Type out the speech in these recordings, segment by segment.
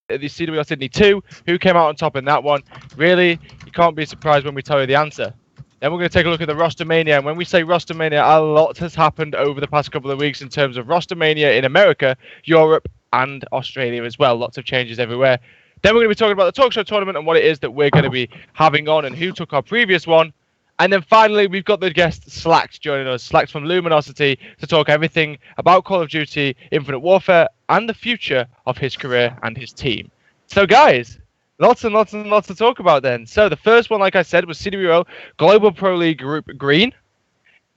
the CWL Sydney 2, who came out on top in that one. Really, you can't be surprised when we tell you the answer. Then we're going to take a look at the Rostermania, and when we say Rostermania, a lot has happened over the past couple of weeks in terms of Rostermania in America, Europe, and Australia as well. Lots of changes everywhere. Then we're going to be talking about the Talkshow tournament and what it is that we're going to be having on and who took our previous one. And then finally, we've got the guest Slacked joining us. Slacked from Luminosity to talk everything about Call of Duty, Infinite Warfare, and the future of his career and his team. So, guys, lots and lots and lots to talk about then. So, the first one, like I said, was CWO Global Pro League Group Green.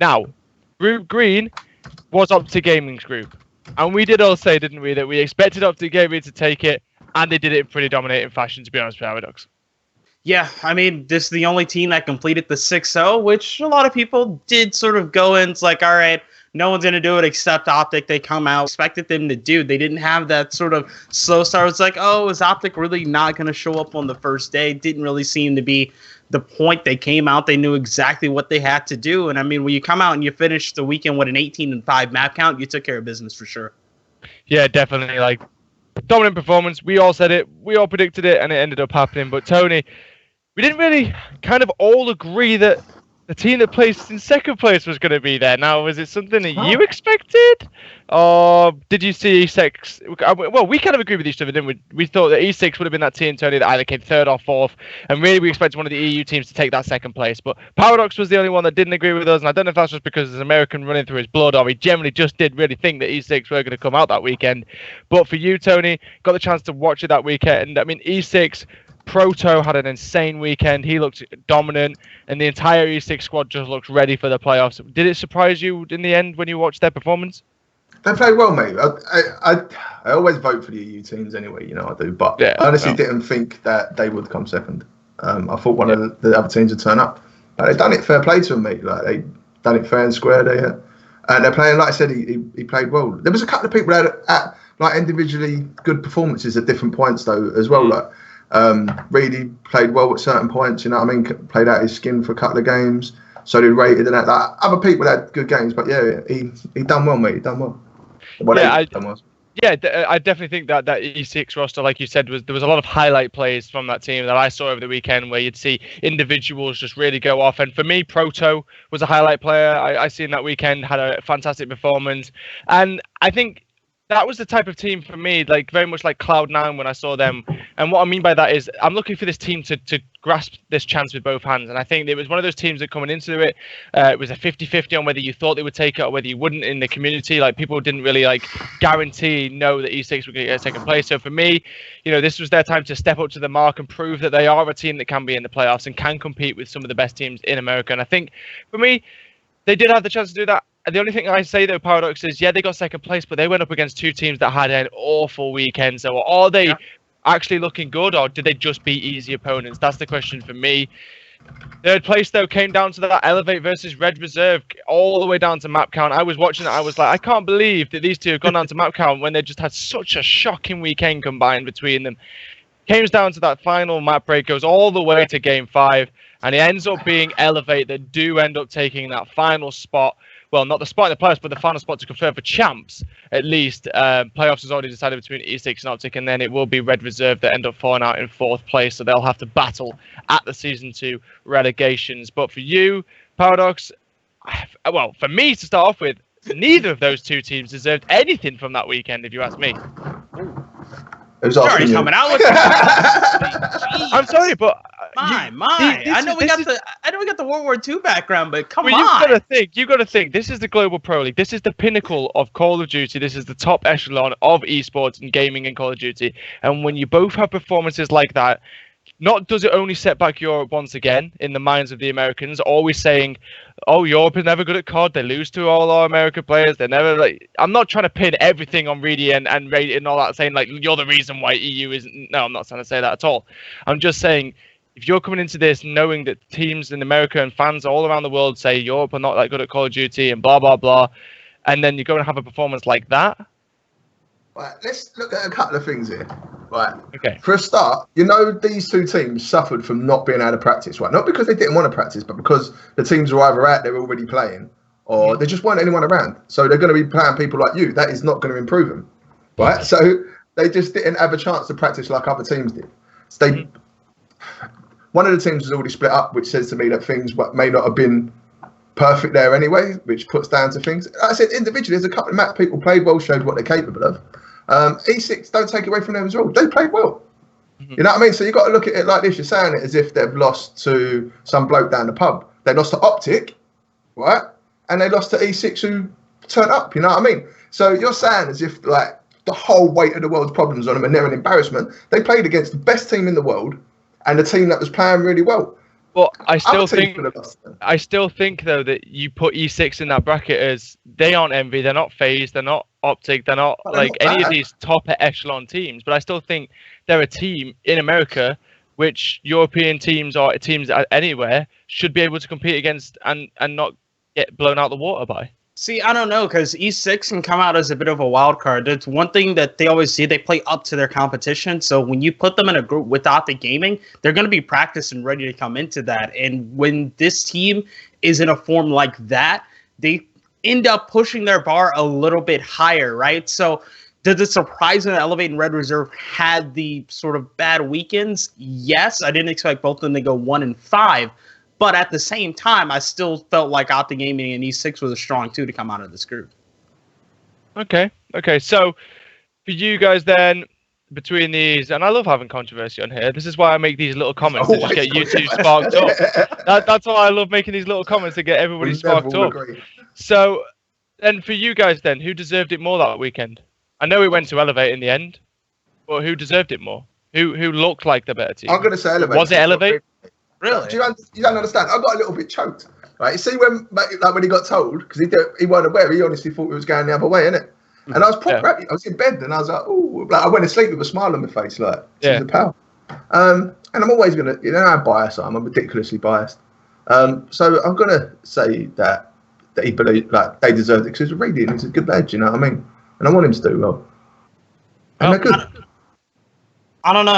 Now, Group Green was Optic Gaming's group. And we did all say, didn't we, that we expected Optic Gaming to take it, and they did it in pretty dominating fashion, to be honest, Paradox. Yeah, I mean, this is the only team that completed the 6-0, which a lot of people did sort of go in. It's like, all right, no one's going to do it except Optic. They come out, expected them to do. They didn't have that sort of slow start. It's like, oh, is Optic really not going to show up on the first day? It didn't really seem to be the point. They came out. They knew exactly what they had to do. And, I mean, when you come out and you finish the weekend with an 18-5 map count, you took care of business for sure. Yeah, definitely. Like, dominant performance. We all said it. We all predicted it, and it ended up happening. But, Tony, we didn't really kind of all agree that the team that placed in second place was going to be there. Now, was it something that you expected? Or did you see E6? Well, we kind of agree with each other, didn't we? We thought that E6 would have been that team, Tony, that either came third or fourth. And really, we expected one of the EU teams to take that second place. But Paradox was the only one that didn't agree with us. And I don't know if that's just because there's an American running through his blood, or he generally just did really think that E6 were going to come out that weekend. But for you, Tony, got the chance to watch it that weekend. I mean, E6... Proto had an insane weekend. He looked dominant, and the entire E6 squad just looked ready for the playoffs. Did it surprise you in the end when you watched their performance? They played well, mate. I always vote for the EU teams anyway, you know I do. But I honestly didn't think that they would come second. I thought one of the other teams would turn up. They've done it fair play to them, mate. Like, they done it fair and square. And they're playing, like I said, he played well. There was a couple of people that had like individually good performances at different points, though, as well. Like, Reedy played well at certain points, you know what I mean? Played out his skin for a couple of games. So did Rated and that. Like, other people had good games, but yeah, he done well, mate. He done well. I definitely think that E6 roster, like you said, there was a lot of highlight plays from that team that I saw over the weekend where you'd see individuals just really go off. And for me, Proto was a highlight player. I seen that weekend, had a fantastic performance. And I think that was the type of team for me, like very much like Cloud9 when I saw them. And what I mean by that is I'm looking for this team to grasp this chance with both hands. And I think it was one of those teams that coming into it, it was a 50-50 on whether you thought they would take it or whether you wouldn't in the community. Like, people didn't really know that E6 were going to get second place. So for me, you know, this was their time to step up to the mark and prove that they are a team that can be in the playoffs and can compete with some of the best teams in America. And I think for me, they did have the chance to do that. The only thing I say, though, Paradox, is, yeah, they got second place, but they went up against two teams that had an awful weekend. So are they actually looking good, or did they just beat easy opponents? That's the question for me. Third place, though, came down to that Elevate versus Red Reserve, all the way down to map count. I was watching it. I was like, I can't believe that these two have gone down to map count when they just had such a shocking weekend combined between them. Comes down to that final map break, goes all the way to Game 5, and it ends up being Elevate that do end up taking that final spot. Well, not the spot in the playoffs, but the final spot to confirm for champs, at least. Playoffs is already decided between E6 and Optic, and then it will be Red Reserve that end up falling out in fourth place, so they'll have to battle at the Season 2 relegations. But for you, Paradox, well, for me to start off with, neither of those two teams deserved anything from that weekend, if you ask me. It was already coming out with I'm sorry, but I know we got the World War II background, but come on. You've got to think. This is the Global Pro League. This is the pinnacle of Call of Duty. This is the top echelon of esports and gaming in Call of Duty. And when you both have performances like that, not does it only set back Europe once again in the minds of the Americans, always saying, oh, Europe is never good at COD. They lose to all our American players. They're never like. I'm not trying to pin everything on Reedy and Rated and all that, saying like you're the reason why EU isn't. No, I'm not trying to say that at all. I'm just saying, if you're coming into this knowing that teams in America and fans all around the world say Europe are not that good at Call of Duty and blah, blah, blah, and then you go and have a performance like that. Right, let's look at a couple of things here. Right. Okay. For a start, you know, these two teams suffered from not being able to practice, right? Not because they didn't want to practice, but because the teams were either out there already playing or there just weren't anyone around. So they're going to be playing people like you. That is not going to improve them, right? So They just didn't have a chance to practice like other teams did. So one of the teams was already split up, which says to me that things may not have been perfect there anyway, which puts down to things. Like I said, individually, there's a couple of match people played well, showed what they're capable of. E6, don't take away from them as well. They played well. You know what I mean? So you got to look at it like this. You're saying it as if they've lost to some bloke down the pub. They lost to Optic, right? And they lost to E6 who turned up. You know what I mean? So you're saying as if like the whole weight of the world's problems on them and they're an embarrassment. They played against the best team in the world and the team that was playing really well. Well, I still think though that you put E6 in that bracket as they aren't Envy, they're not FaZe, they're not Optic, they're not like any of these top echelon teams. But I still think they're a team in America which European teams or teams anywhere should be able to compete against and not get blown out the water by. See, I don't know, because E6 can come out as a bit of a wild card. It's one thing that they always see. They play up to their competition. So when you put them in a group without the gaming, they're going to be practiced and ready to come into that. And when this team is in a form like that, they end up pushing their bar a little bit higher, right? So does it surprise me that Elevate and Red Reserve had the sort of bad weekends? Yes, I didn't expect both of them to go 1-5. But at the same time, I still felt like Optic Gaming and E6 was a strong two to come out of this group. Okay. So for you guys then, between these, and I love having controversy on here. This is why I make these little comments to just get you two sparked up. That's why I love making these little comments to get everybody sparked up. So then for you guys then, who deserved it more that weekend? I know we went to Elevate in the end, but who deserved it more? Who looked like the better team? I'm going to say Elevate. Was it Elevate? Really? You don't understand. I got a little bit choked. Right? You see when he got told, because he wasn't aware, he honestly thought it was going the other way, innit? And I was proper happy. I was in bed and I was like, oh, like I went to sleep with a smile on my face, like, she's a pal. And I'm always going to, you know how biased I am. I'm ridiculously biased. So I'm going to say that he believed, like, they deserved it because he's a radiant, he's a good lad, you know what I mean? And I want him to do well. And they're good. I don't know.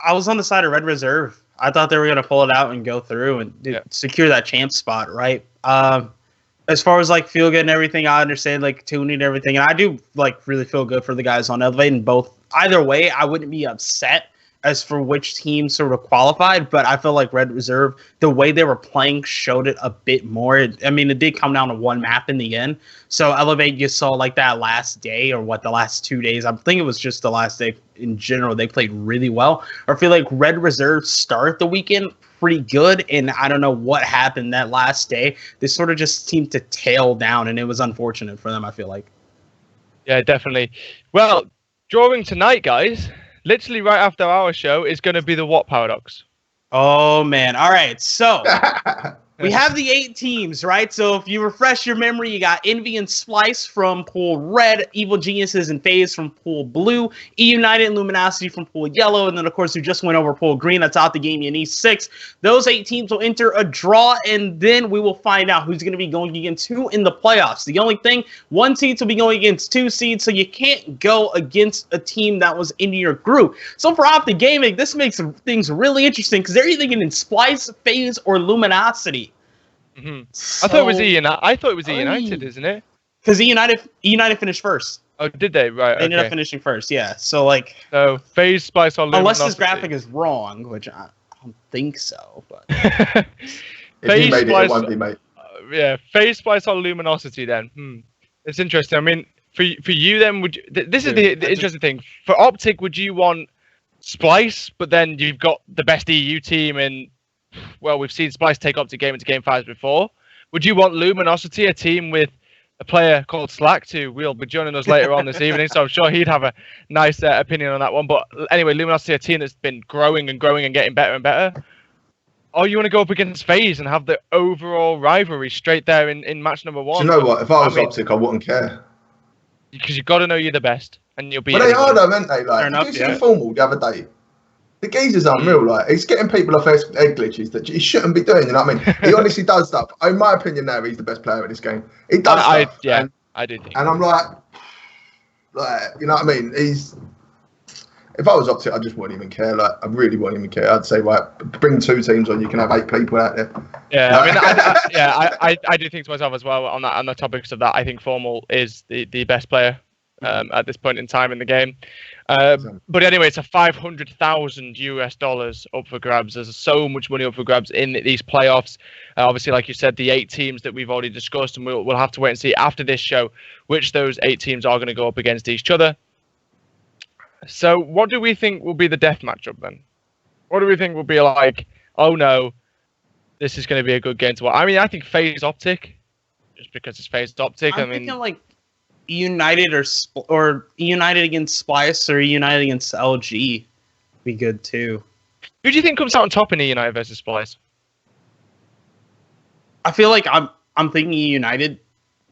I was on the side of Red Reserve. I thought they were going to pull it out and go through and secure that champ spot, right? As far as like feel good and everything, I understand like tuning and everything, and I do like really feel good for the guys on Elevate. And both, either way, I wouldn't be upset as for which team sort of qualified, but I feel like Red Reserve, the way they were playing showed it a bit more. It did come down to one map in the end. So Elevate, you saw like that last day or the last 2 days. I think it was just the last day in general. They played really well. I feel like Red Reserve started the weekend pretty good, and I don't know what happened that last day. They sort of just seemed to tail down, and it was unfortunate for them, I feel like. Yeah, definitely. Well, drawing tonight, guys. Literally right after our show is going to be the What Paradox. Oh, man. All right. So we have the 8 teams, right? So if you refresh your memory, you got Envy and Splice from Pool Red, Evil Geniuses and FaZe from Pool Blue, E-United and Luminosity from Pool Yellow, and then, of course, we just went over Pool Green. That's out the game in E6. Those 8 teams will enter a draw, and then we will find out who's going to be going against who in the playoffs. The only thing, 1 seed will be going against 2 seeds, so you can't go against a team that was in your group. So for Optic Gaming, this makes things really interesting because they're either getting Splice, FaZe, or Luminosity. Mm-hmm. So, I thought it was E-United, isn't it? Because E-United finished first. Oh, did they? Right. They ended up finishing first, yeah. So, like... So, FaZe, Splice, or Luminosity. Unless this graphic is wrong, which I don't think so, but... If you made it won't be, mate. Yeah, FaZe, Splice, or Luminosity, then. It's interesting. I mean, for you, then, would you... This is the interesting thing. For Optic, would you want Splice, but then you've got the best EU team in... Well, we've seen Splice take Optic Game into Game 5s before. Would you want Luminosity, a team with a player called Slack, who will be joining us later on this evening, so I'm sure he'd have a nice opinion on that one. But anyway, Luminosity, a team that's been growing and getting better and better. Or you want to go up against FaZe and have the overall rivalry straight there in match number 1? Do you know what? If I was Optic, I wouldn't care. Because you've got to know you're the best, and you'll be... But they are though, aren't they? Like, did you see Formal the other day? The geezer's unreal, like, he's getting people off egg glitches that he shouldn't be doing, you know what I mean? He honestly does stuff. In my opinion now, he's the best player in this game. He does stuff. I do think. And I'm like, you know what I mean? If I was Optic, I just wouldn't even care. Like, I really wouldn't even care. I'd say, right, bring 2 teams on, you can have 8 people out there. Yeah, I mean, I do think to myself as well on the topics of that. I think Formal is the best player at this point in time in the game. But anyway, it's a $500,000 up for grabs. There's so much money up for grabs in these playoffs. Obviously, like you said, the 8 teams that we've already discussed, and we'll have to wait and see after this show which those 8 teams are going to go up against each other. So what do we think will be the death matchup then? What do we think will be like, oh no, this is going to be a good game to watch? I mean, I think FaZe Optic, just because it's FaZe Optic. I'm thinking like United or United against Splice or United against LG be good too. Who do you think comes out on top in United versus Splice? I feel like I'm thinking United,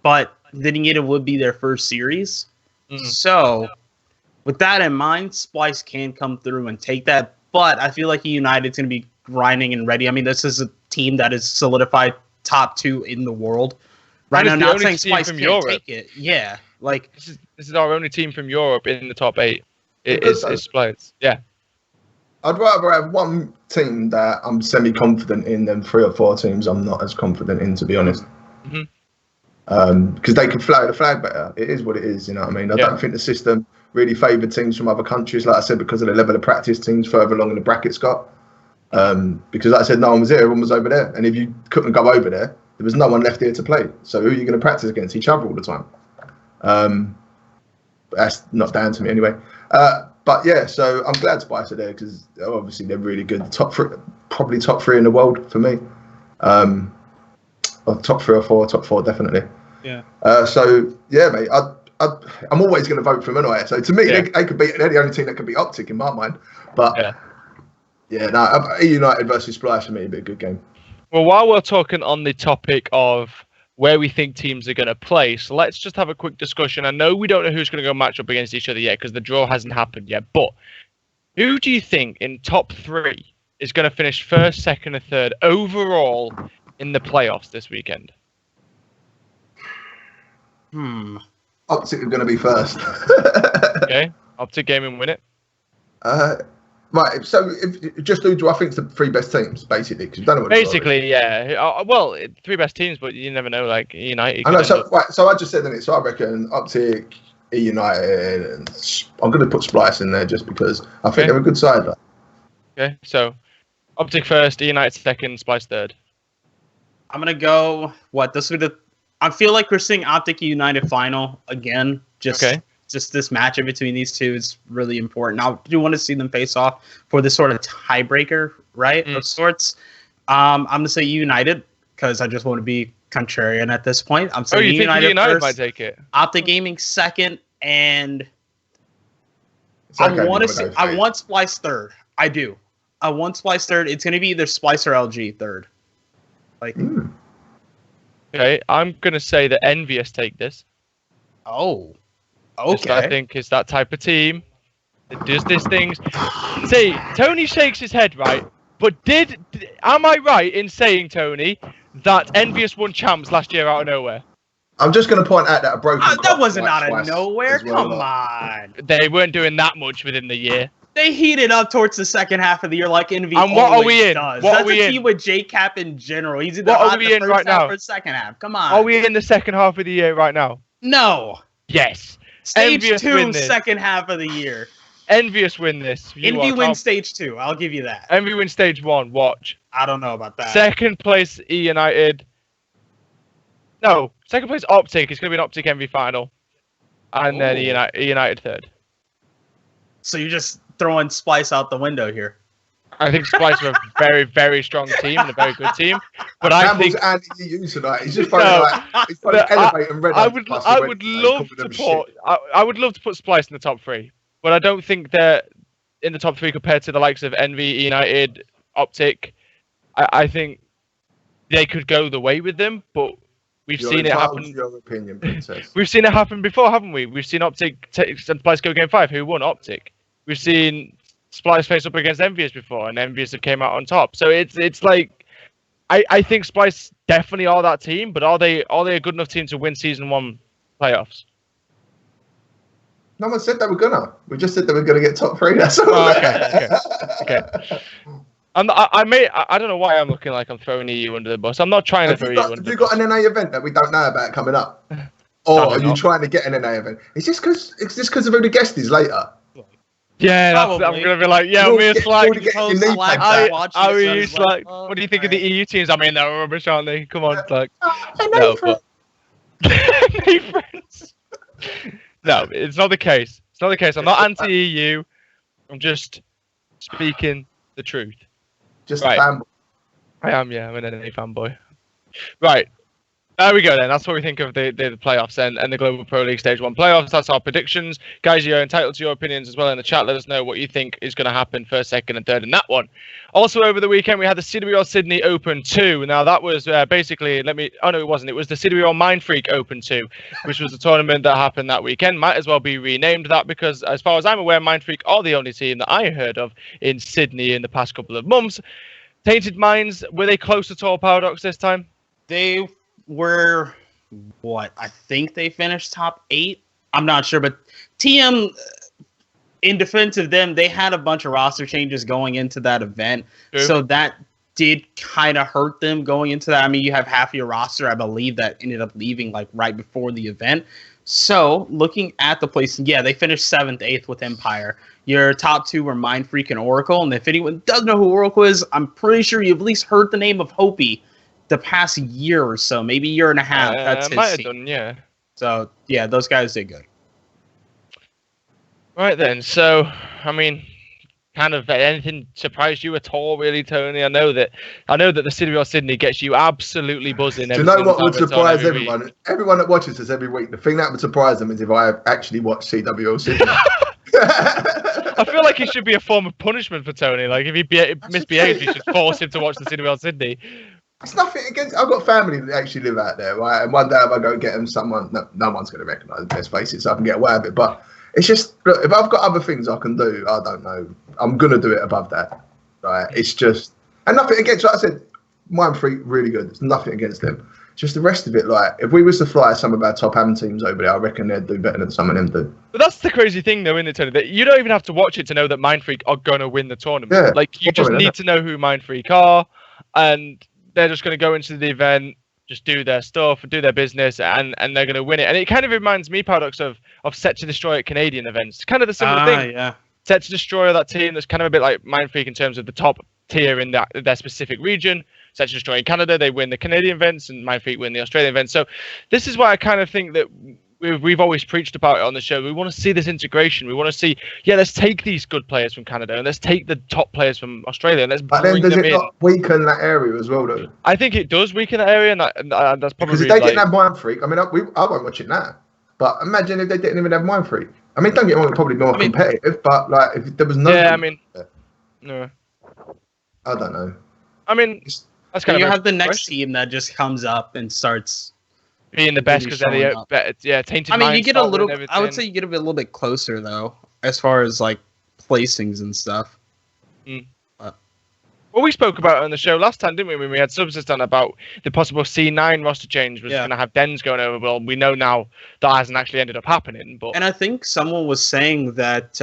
but then it would be their first series. So with that in mind, Splice can come through and take that, but I feel like United's going to be grinding and ready. I mean, this is a team that is solidified top 2 in the world. Right now, not saying Splice can't take it. Yeah. Like this is our only team from Europe in the top 8. It is Splice. Yeah. I'd rather have one team that I'm semi-confident in than 3 or 4 teams I'm not as confident in, to be honest. Because they can fly the flag better. It is what it is, you know what I mean? I don't think the system really favoured teams from other countries, like I said, because of the level of practice teams further along in the brackets got. Because like I said, no one was here, everyone was over there. And if you couldn't go over there was no one left here to play. So who are you going to practice against? Each other all the time. But that's not down to me anyway. But yeah, so I'm glad Spice are there because obviously they're really good. Probably top 3 in the world for me. Or top 3 or 4, top 4 definitely. Yeah. So yeah, mate. I'm always going to vote for them anyway. So to me, they're the only team that could be Optic in my mind. But United versus Splice for me would be a good game. Well, while we're talking on the topic of where we think teams are going to play, so let's just have a quick discussion. I know we don't know who's going to go match up against each other yet because the draw hasn't happened yet. But who do you think in top 3 is going to finish 1st, 2nd, or 3rd overall in the playoffs this weekend? Optic are going to be first. Okay, Optic Gaming win it. Right, so just who do I think is the 3 best teams, basically? Because you don't know what basically, yeah. Well, 3 best teams, but you never know. Like United. I know. So I just said it. So I reckon Optic, United, and I'm going to put Splice in there just because I think they're a good side. Okay, so Optic first, United 2nd, Splice 3rd. I'm going to go. I feel like we're seeing Optic United final again. Just this matchup between these two is really important. I do want to see them face off for this sort of tiebreaker, right, of sorts. I'm going to say United because I just want to be contrarian at this point. I'm saying United first, might take it. Optic Gaming 2nd, and I want Splice 3rd. I do. I want Splice 3rd. It's going to be either Splice or LG 3rd. Okay, I'm going to say that Envious take this. Oh. Okay. I think it's that type of team that does these things. See, Tony shakes his head, right? But am I right in saying, Tony, that Envious won champs last year out of nowhere? I'm just going to point out that a broken that wasn't out of nowhere. Come on. They weren't doing that much within the year. They heated up towards the second half of the year like Envy and what always are we in? does. What That's are we a team with J-Cap in general. He's either what are we in first right half now? Or second half. Come on. Are we in the second half of the year right now? No. Yes. Stage Envious 2, second half of the year. Envious win this. Envy wins stage 2. I'll give you that. Envy wins stage 1. Watch. I don't know about that. Second place, United. No, second place, Optic. It's going to be an Optic Envy final. And then United 3rd. So you're just throwing Splice out the window here. I think Splice are a very, very strong team and a very good team. But I think anti-EU tonight. He's just elevate and red. I would love to put Splice in the top 3, but I don't think they're in the top 3 compared to the likes of Envy, United, Optic. I think they could go the way with them, but we've seen it happen. Your opinion, Princess. We've seen it happen before, haven't we? We've seen Optic and Splice go game 5. Who won? Optic. We've seen Splice face up against Envious before, and Envious have came out on top. So it's like I think Splice definitely are that team, but are they a good enough team to win season 1 playoffs? No one said they were gonna. We just said they were gonna get top 3. That's all. Okay. I don't know why I'm looking like I'm throwing you under the bus. I'm not trying to throw you under the bus. Have you got an NA event that we don't know about coming up? Or are you trying to get an NA event? It's just because of who the guest is later. Yeah, I'm gonna be like, yeah, me and Slag. What do you think of the EU teams? I mean, they're rubbish, aren't they? Come on, Slag. No, but friends. No, it's not the case. It's not the case. I'm not anti-EU. I'm just speaking the truth. Just a fanboy. I am, yeah. I'm an NA fanboy. Right. There we go then. That's what we think of the playoffs and the Global Pro League Stage 1 playoffs. That's our predictions. Guys, you're entitled to your opinions as well in the chat. Let us know what you think is going to happen first, second, and third in that one. Also, over the weekend, we had the CWL Sydney Open 2. Now, that was basically, oh, no, it wasn't. It was the CWL Mind Freak Open 2, which was the tournament that happened that weekend. Might as well be renamed that because, as far as I'm aware, Mind Freak are the only team that I heard of in Sydney in the past couple of months. Tainted Minds, were they close at all, Paradox, this time? They were, I think they finished top 8. I'm not sure, but TM, in defense of them, they had a bunch of roster changes going into that event. True. So that did kind of hurt them going into that. I mean, you have half your roster, I believe, that ended up leaving like right before the event. So looking at the placing, yeah, they finished 7th, 8th with Empire. Your top 2 were Mind Freak and Oracle. And if anyone doesn't know who Oracle is, I'm pretty sure you've at least heard the name of Hopi the past year or so, maybe year and a half. That's his team. Done, yeah. So, yeah, those guys did good. Right then, so, I mean, kind of anything surprised you at all, really, Tony? I know that the CWL Sydney gets you absolutely buzzing. Do you know what would surprise everyone? Week. Everyone that watches us every week, the thing that would surprise them is if I actually watched CWL Sydney. I feel like it should be a form of punishment for Tony. Like, if he misbehaves, you should force him to watch the CWL Sydney. It's nothing against. I've got family that actually live out there, right? And one day if I go get them, no one's going to recognise them, let's face it, so I can get away with it. But it's just, look, if I've got other things I can do, I don't know. I'm going to do it above that, right? It's just, and nothing against, like I said, Mind Freak, really good. There's nothing against them. Just the rest of it, like, if we was to fly some of our top AM teams over there, I reckon they'd do better than some of them do. But that's the crazy thing, though, isn't it, Tony? That you don't even have to watch it to know that Mind Freak are going to win the tournament. Yeah, like, you just need to know who Mind Freak are, and they're just going to go into the event, just do their stuff, do their business, and they're going to win it. And it kind of reminds me, Paradox, of Set to Destroy at Canadian events. Kind of the similar thing. Yeah. Set to Destroy, that team that's kind of a bit like Mind Freak in terms of the top tier in their specific region. Set to Destroy in Canada, they win the Canadian events, and Mind Freak win the Australian events. So this is why I kind of think that we've always preached about it on the show. We want to see this integration. We want to see, let's take these good players from Canada and let's take the top players from Australia and let's bring them in. But then does it not weaken that area as well, though? I think it does weaken that area, and that's probably because if they didn't have Mind Freak, I mean, I won't watch it now. But imagine if they didn't even have Mind Freak. I mean, don't get me wrong, probably more competitive, but like if there was no. Yeah, I mean, no. I don't know. I mean, that's kind of. You have the next team that just comes up and starts being the best because they're better. Tainted. I mean, you get a little. I would say you get a little bit closer though, as far as like placings and stuff. Well, we spoke about it on the show last time, didn't we? When we had Subsist on about the possible C9 roster change was going to have Dens going over. Well, we know now that hasn't actually ended up happening. But and I think someone was saying that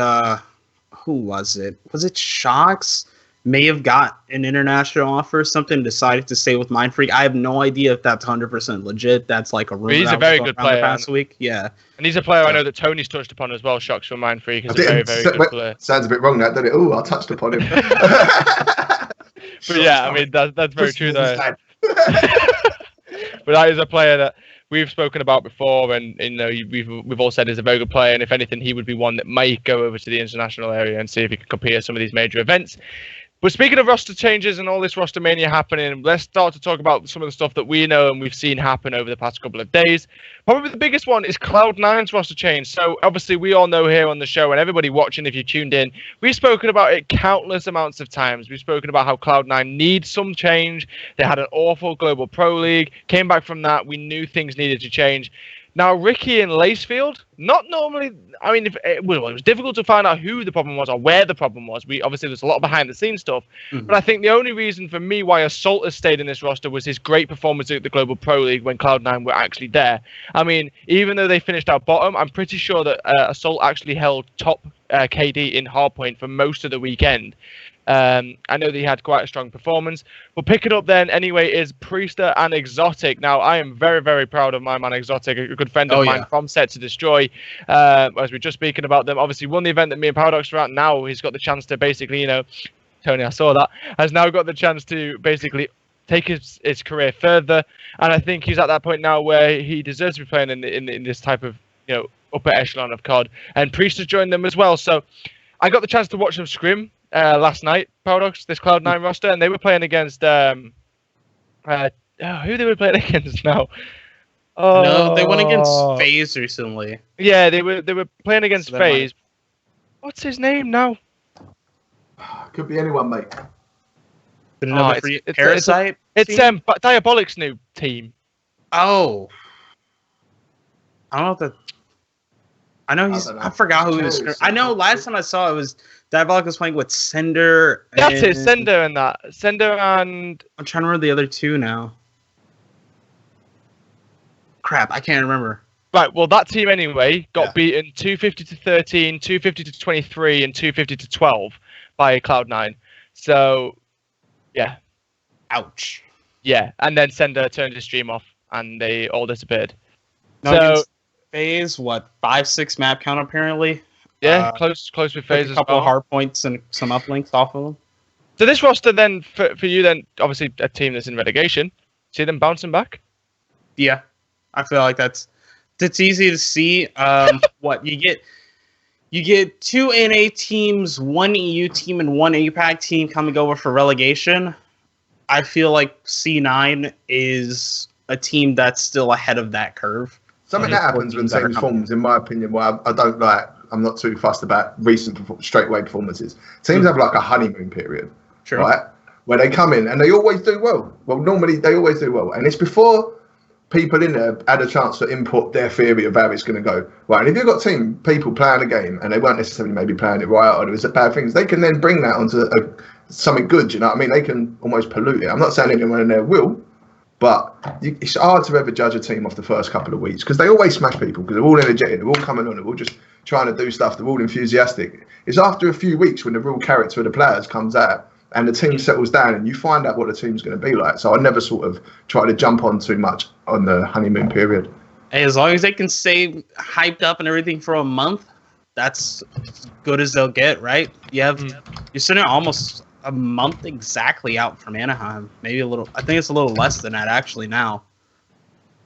who was it? Was it Shocks? May have got an international offer or something, decided to stay with Mind Freak. I have no idea if that's 100% legit. That's like a rumor. He's a very good player. Past week. Yeah. And he's a player I know that Tony's touched upon as well, Shocks from Mind Freak. He's a very, very good player. Sounds a bit wrong, that, doesn't it? Oh, I touched upon him. But yeah, I mean, that's very true, though. But that is a player that we've spoken about before, and we've all said is a very good player, and if anything, he would be one that might go over to the international area and see if he can compete at some of these major events. But speaking of roster changes and all this Rostermania happening, let's start to talk about some of the stuff that we know and we've seen happen over the past couple of days. Probably the biggest one is Cloud9's roster change. So obviously we all know here on the show, and everybody watching if you tuned in, we've spoken about it countless amounts of times. We've spoken about how Cloud9 needs some change. They had an awful Global Pro League. Came back from that. We knew things needed to change. Now, Ricky and Lacefield, not normally, I mean, it was difficult to find out who the problem was or where the problem was. Obviously, there's a lot of behind-the-scenes stuff. Mm-hmm. But I think the only reason for me why Assault has stayed in this roster was his great performance at the Global Pro League when Cloud9 were actually there. I mean, even though they finished out bottom, I'm pretty sure that Assault actually held top KD in hardpoint for most of the weekend. I know that he had quite a strong performance, but picking up then anyway is Priester and Exotic. Now, I am very, very proud of my man Exotic, a good friend of mine from Set to Destroy. As we were just speaking about them, obviously won the event that me and Paradox were at. Now he's got the chance to basically, Tony, I saw that, has now got the chance to basically take his career further. And I think he's at that point now where he deserves to be playing in this type of, upper echelon of COD. And Priester joined them as well. So I got the chance to watch them scrim last night, Paradox, this Cloud9 roster, and they were playing against who they were playing against now. No, they went against FaZe recently. Yeah, they were playing against FaZe. What's his name now? Could be anyone, mate. Parasite. It's Diabolic's new team. Oh, I don't know I know I forgot who he was. I know last time I saw it was Diabolic was playing with Sender. That's it, Sender and that. Sender and... I'm trying to remember the other two now. Crap, I can't remember. Right, well, that team anyway got beaten 250-13, 250-23, and 250-12 by Cloud9. So, yeah. Ouch. Yeah, and then Sender turned his stream off, and they all disappeared. So... FaZe, 5-6 map count apparently. Yeah, close with FaZe as well. A couple of hard points and some uplinks off of them. So this roster then, for you then, obviously a team that's in relegation, see them bouncing back? Yeah, I feel like that's easy to see. What you get 2 NA teams, 1 EU team, and 1 APAC team coming over for relegation. I feel like C9 is a team that's still ahead of that curve. Something that happens when teams forms, in my opinion, where I don't like, I'm not too fussed about recent straightaway performances. Teams have like a honeymoon period, right? Where they come in and they always do well. Well, normally they always do well. And it's before people in there had a chance to input their theory of how it's going to go. Right, and if you've got people playing a game and they weren't necessarily maybe playing it right or there was bad things, they can then bring that onto something good, you know what I mean? They can almost pollute it. I'm not saying anyone in there will, but it's hard to ever judge a team off the first couple of weeks because they always smash people because they're all energetic, they're all coming on, they're all just trying to do stuff, they're all enthusiastic. It's after a few weeks when the real character of the players comes out and the team settles down and you find out what the team's going to be like. So I never sort of try to jump on too much on the honeymoon period. Hey, as long as they can stay hyped up and everything for a month, that's good as they'll get, right? You're sitting almost a month exactly out from Anaheim. Maybe a little. I think it's a little less than that actually now.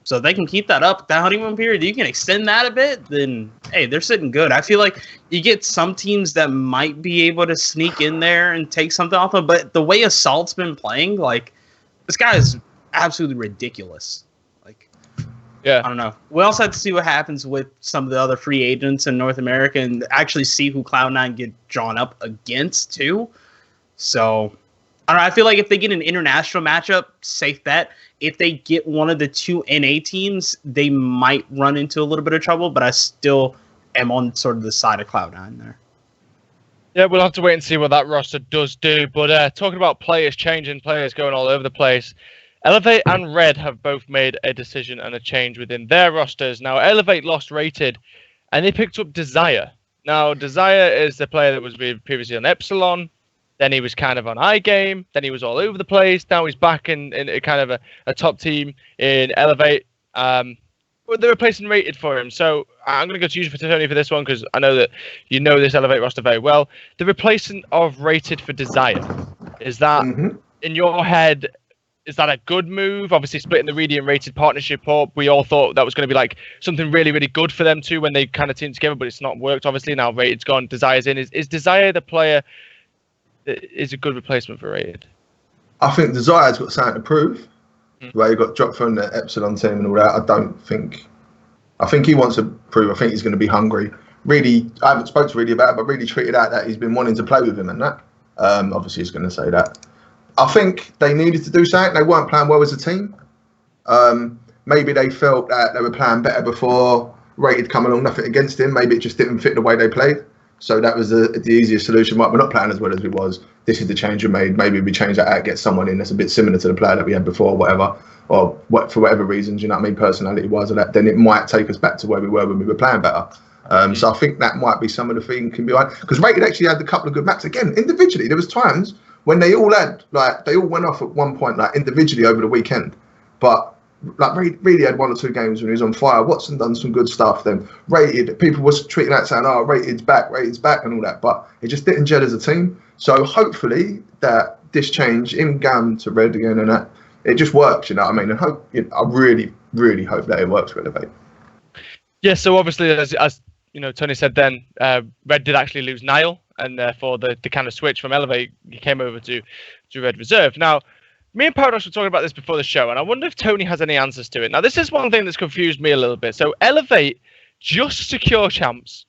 So if they can keep that up, that honeymoon period, you can extend that a bit, then, hey, they're sitting good. I feel like you get some teams that might be able to sneak in there and take something off them, but the way Assault's been playing, like, this guy is absolutely ridiculous. Like, yeah, I don't know. We also have to see what happens with some of the other free agents in North America and actually see who Cloud9 get drawn up against, too. So, I don't know. I feel like if they get an international matchup, safe bet. If they get one of the 2 NA teams, they might run into a little bit of trouble, but I still am on sort of the side of Cloud9 there. Yeah, we'll have to wait and see what that roster does do. But talking about players changing, players going all over the place, Elevate and Red have both made a decision and a change within their rosters. Now, Elevate lost Rated, and they picked up Desire. Now, Desire is the player that was previously on Epsilon. Then he was kind of on iGame. Then he was all over the place. Now he's back in a kind of a top team in Elevate. But they're replacing Rated for him. So I'm going to go to you for Tony for this one because I know that you know this Elevate roster very well. The replacement of Rated for Desire. Is that, in your head, is that a good move? Obviously, splitting the Reedy and Rated partnership up. We all thought that was going to be like something really, really good for them too when they kind of teamed together, but it's not worked, obviously. Now Rated's gone, Desire's in. Is Desire the player is a good replacement for Rated? I think Desire's got something to prove. The way he got dropped from the Epsilon team and all that, I think he wants to prove. I think he's going to be hungry. Really, I haven't spoken to Reedy about it, but really treated out that he's been wanting to play with him and that. Obviously, he's going to say that. I think they needed to do something. They weren't playing well as a team. Maybe they felt that they were playing better before Rated come along. Nothing against him. Maybe it just didn't fit the way they played. So that was the easiest solution. Right, we're not playing as well as we was. This is the change we made. Maybe we change that out, get someone in that's a bit similar to the player that we had before, whatever, or what for whatever reasons, you know what I mean, personality-wise, or that. Then it might take us back to where we were when we were playing better. So I think that might be some of the thing can be on, because Rated actually had a couple of good maps again individually. There was times when they all had they all went off at one point individually over the weekend, but really had 1 or 2 games when he was on fire. Watson done some good stuff. Then Rated, people was tweeting out saying, "Oh, Rated's back," and all that, but it just didn't gel as a team. So hopefully that this change in Gam to Red again and that it just works. You know what I mean? And I really, really hope that it works for Elevate. Yeah. So obviously, as you know, Tony said then, Red did actually lose Niall, and therefore the kind of switch from Elevate came over to Red Reserve. Now, me and Paradox were talking about this before the show, and I wonder if Tony has any answers to it. Now, this is one thing that's confused me a little bit. So Elevate just secure champs,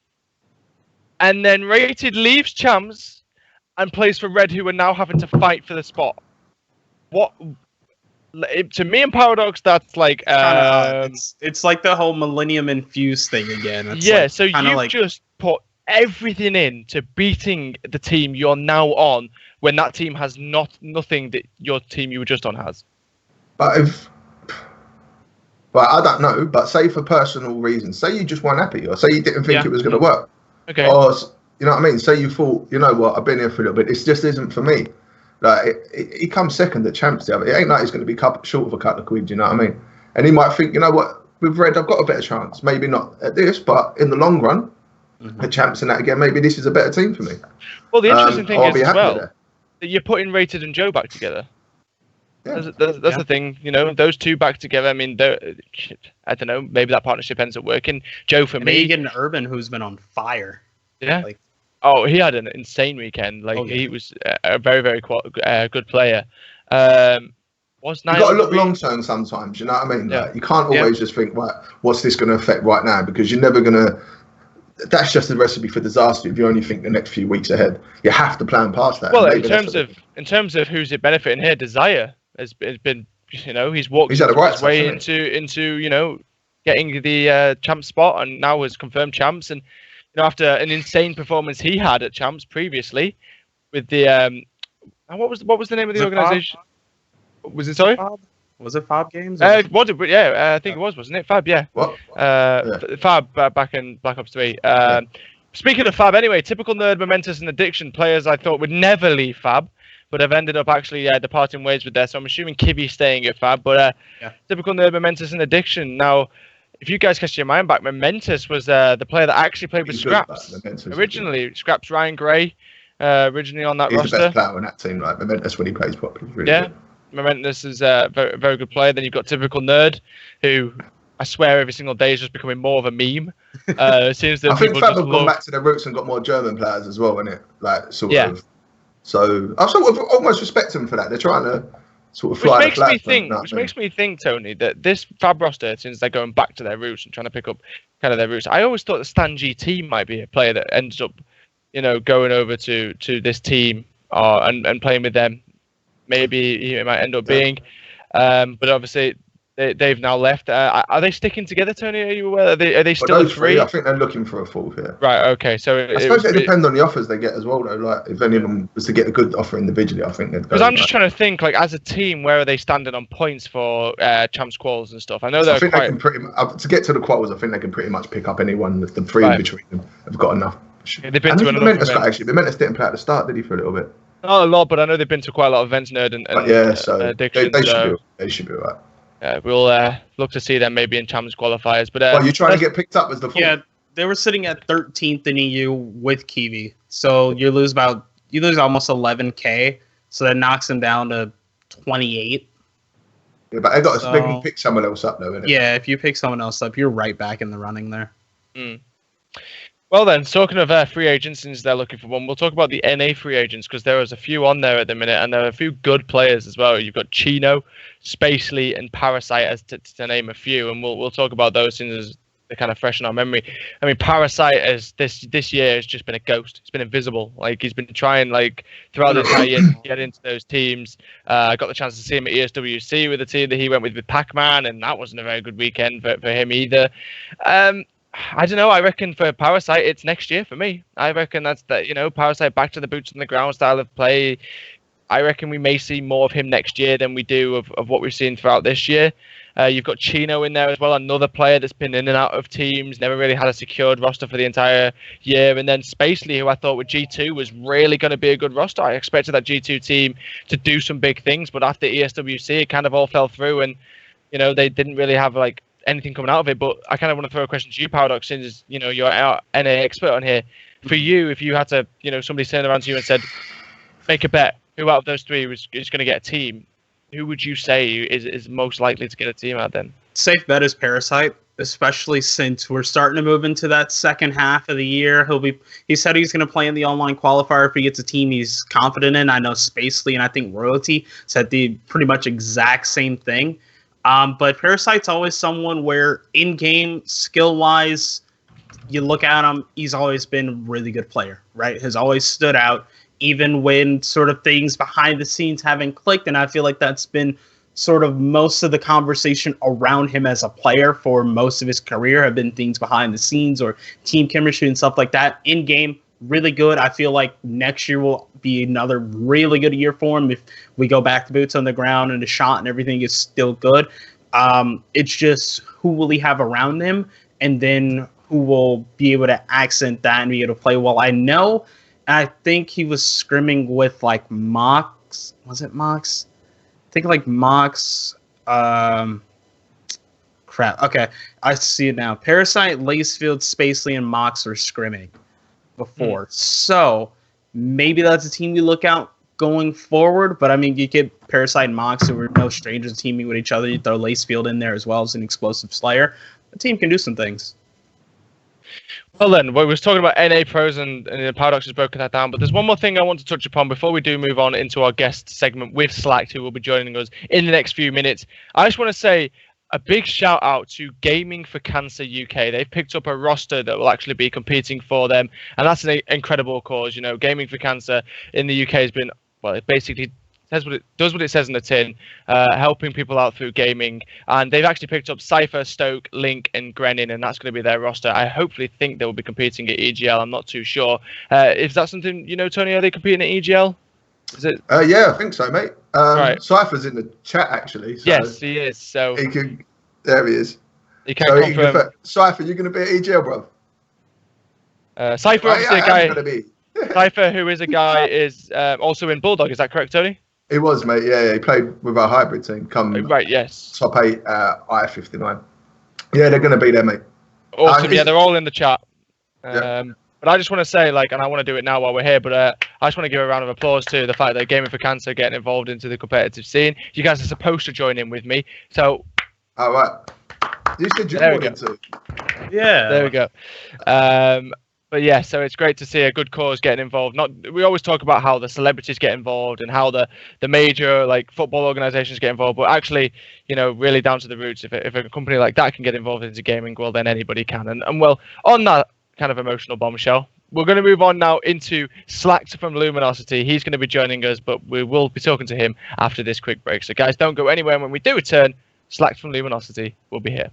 and then Rated leaves champs and plays for Red, who are now having to fight for the spot. What? To me and Paradox, that's like it's like the whole Millennium Infused thing again. It's so you've just put everything into beating the team you're now on when that team has nothing that your team you were just on has. But I don't know. But say for personal reasons, say you just weren't happy, or say you didn't think it was going to work. Okay. Or you know what I mean? Say you thought, you know what, I've been here for a little bit. This just isn't for me. Like he comes second at champs the other. It ain't like he's going to be short of a couple of quid. You know what I mean? And he might think, you know what, with Red, I've got a better chance. Maybe not at this, but in the long run, the champs and that again, maybe this is a better team for me. Well, the interesting thing is as well that you're putting Rated and Joe back together. Yeah. That's the thing, you know, those two back together. I mean, I don't know, maybe that partnership ends up working. Joe, for me, you get an Urban who's been on fire. Yeah. He had an insane weekend. He was a very, very good player. You've got to look long term sometimes. You know what I mean? Yeah. You can't always just think, right, what's this going to affect right now? Because you're never going to. That's just a recipe for disaster if you only think the next few weeks ahead. You have to plan past that. Well, in terms of who's it benefiting here, Desire has been, you know, he's walked his way into you know, getting the champ spot, and now has confirmed champs. And you know, after an insane performance he had at champs previously, with the what was the name of the organization? Was it sorry? Was it Fab Games? I think it was, wasn't it? Fab, yeah. What? Fab back in Black Ops 3. Speaking of Fab, anyway, Typical Nerd, Momentous, and Addiction, players I thought would never leave Fab, but have ended up actually departing ways with there. So I'm assuming Kivi's staying at Fab, but Typical Nerd, Momentous, and Addiction. Now, if you guys cast your mind back, Momentous was the player that actually played with Scraps. Originally, Scraps Ryan Gray, originally on that roster. He's the best player on that team, right? Momentous when he plays properly. Really good. Momentous is a very, very good player. Then you've got Typical Nerd, who I swear every single day is just becoming more of a meme. It seems that I think Fab have gone back to their roots and got more German players as well, isn't it? Like sort of. So I sort of almost respect them for that. They're trying to sort of fly the flag. Which makes me think, Tony, that this Fab roster, since they're going back to their roots and trying to pick up kind of their roots, I always thought the Stan GT might be a player that ends up, you know, going over to this team and playing with them. Maybe he might end up being, but obviously they've now left. Are they sticking together, Tony? Are you aware? Are they still three? I think they're looking for a fourth here. Right. Okay. So I suppose it depends on the offers they get as well, though. Like if any of them was to get a good offer individually, I think they'd go. Because I'm just trying to think, like as a team, where are they standing on points for champs quals and stuff? I know they can pretty to get to the quals. I think they can pretty much pick up anyone. The three between them have got enough. Yeah, they've been to enough. Actually, Momentous didn't play at the start, did he? For a little bit. Not a lot, but I know they've been to quite a lot of events, Nerd and so Addiction. They should be right. We'll look to see them maybe in champs qualifiers. But you're trying to get picked up as the fourth? Yeah, they were sitting at 13th in EU with Kiwi, so you lose almost 11k, so that knocks them down to 28. Yeah, but they can pick someone else up though, innit? Yeah, if you pick someone else up, you're right back in the running there. Well then, talking of free agents, since they're looking for one, we'll talk about the NA free agents, because there is a few on there at the minute, and there are a few good players as well. You've got Chino, Spacely, and Parasite, as to name a few, and we'll talk about those things as they're kind of fresh in our memory. I mean, Parasite this year has just been a ghost. It's been invisible. Like he's been trying throughout the entire year to get into those teams. I got the chance to see him at ESWC with the team that he went with Pac-Man, and that wasn't a very good weekend for him either. I don't know. I reckon for Parasite, it's next year for me. I reckon that's that. Parasite back to the boots on the ground style of play. I reckon we may see more of him next year than we do of what we've seen throughout this year. You've got Chino in there as well, another player that's been in and out of teams, never really had a secured roster for the entire year. And then Spacely, who I thought with G2 was really going to be a good roster. I expected that G2 team to do some big things, but after ESWC, it kind of all fell through, and they didn't really have like anything coming out of it. But I kind of want to throw a question to you, Paradox, since you're our NA expert on here. For you, if you had to, somebody turned around to you and said, make a bet, who out of those three is going to get a team? Who would you say is most likely to get a team out then? Safe bet is Parasite, especially since we're starting to move into that second half of the year. He said he's going to play in the online qualifier if he gets a team he's confident in. I know Spacely and I think Royalty said the pretty much exact same thing. But Parasite's always someone where in-game, skill-wise, you look at him, he's always been a really good player, right? Has always stood out, even when sort of things behind the scenes haven't clicked. And I feel like that's been sort of most of the conversation around him as a player for most of his career have been things behind the scenes or team chemistry and stuff like that. In game, really good. I feel like next year will be another really good year for him if we go back to boots on the ground and the shot and everything is still good. It's just who will he have around him, and then who will be able to accent that and be able to play well. I think he was scrimming with like Mox. Was it Mox? I think like Mox. Crap. Okay, I see it now. Parasite, Lacefield, Spacely, and Mox were scrimming before. So maybe that's a team you look out going forward. But I mean, you get Parasite and Mox, who were no strangers teaming with each other. You throw Lacefield in there as well as an explosive slayer. The team can do some things. Well then, we was talking about NA pros and Paradox has broken that down, but there's one more thing I want to touch upon before we do move on into our guest segment with Slacked, who will be joining us in the next few minutes. I just want to say a big shout out to Gaming for Cancer UK. They've picked up a roster that will actually be competing for them, and that's an incredible cause. Gaming for Cancer in the UK has been, well, it basically does what it says in the tin, helping people out through gaming. And they've actually picked up Cypher, Stoke, Link, and Grenin, and that's going to be their roster. I hopefully think they will be competing at EGL. I'm not too sure. Is that something, Tony, are they competing at EGL? Is it? Yeah, I think so, mate. Right. Cypher's in the chat, actually. So yes, he is. So there he is. He can confirm. Cypher, you're going to be at EGL, bro? Cypher, obviously a guy. Cypher, who is a guy, is also in Bulldog. Is that correct, Tony? He was, mate. Yeah, he played with our hybrid team. Right, yes. Top 8 I-59. Yeah, they're going to be there, mate. Awesome. Yeah, they're all in the chat. Yeah. But I just want to say, and I want to do it now while we're here, but I just want to give a round of applause to the fact that Gaming for Cancer are getting involved into the competitive scene. You guys are supposed to join in with me, so... All right. You said you wanted to. Yeah. There we go. But yeah, so it's great to see a good cause getting involved. We always talk about how the celebrities get involved and how the major football organizations get involved, but actually, really down to the roots. If a company like that can get involved into gaming, well, then anybody can. And well, on that kind of emotional bombshell, we're going to move on now into Slacked from Luminosity. He's going to be joining us, but we will be talking to him after this quick break. So guys, don't go anywhere. And when we do return, Slacked from Luminosity will be here.